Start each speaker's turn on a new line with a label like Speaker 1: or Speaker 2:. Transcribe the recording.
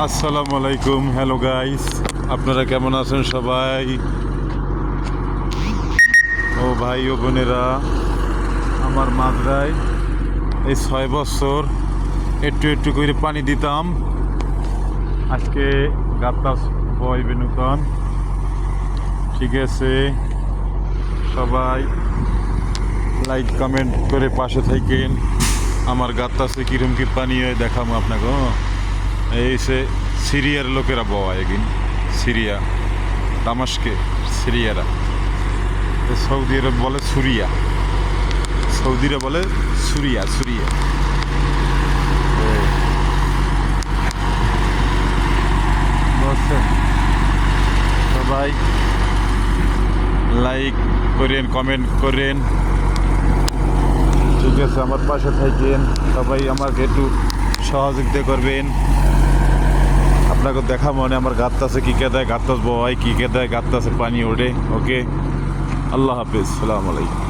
Speaker 1: আসসালামু আলাইকুম, hello guys, আপনারা কেমন আছেন সবাই? ও ভাই ও বোনেরা, আমার মাজরায় এই 6 বছর একটু একটু করে পানি দিতাম। আজকে গাত্তা বইবে নতুন, ঠিক আছে? সবাই লাইক কমেন্ট করে পাশে থাকেন। আমার গাত্তাছে কিরম কি পানি হয় দেখাবো আপনাকে। এই সে সিরিয়ার লোকেরা বয় এগিন, সিরিয়া দামাস্কে সিরিয়ারা, সৌদি আরব বলে সুরিয়া, সৌদিরা বলে সুরিয়া সুরিয়া। বুঝছেন? সবাই লাইক করেন, কমেন্ট করেন, ঠিক আছে? আমার পাশে থাকেন, সবাই আমাকে একটু সহযোগিতা করবেন। আপনাকে দেখা মনে আমার গাত্তাছে কি কেদায় গাত্তাস বয়, কি কেদায় গাত্তাছে পানি ওঠে। ওকে, আল্লাহ হাফিজ, সালাম আলাইকুম।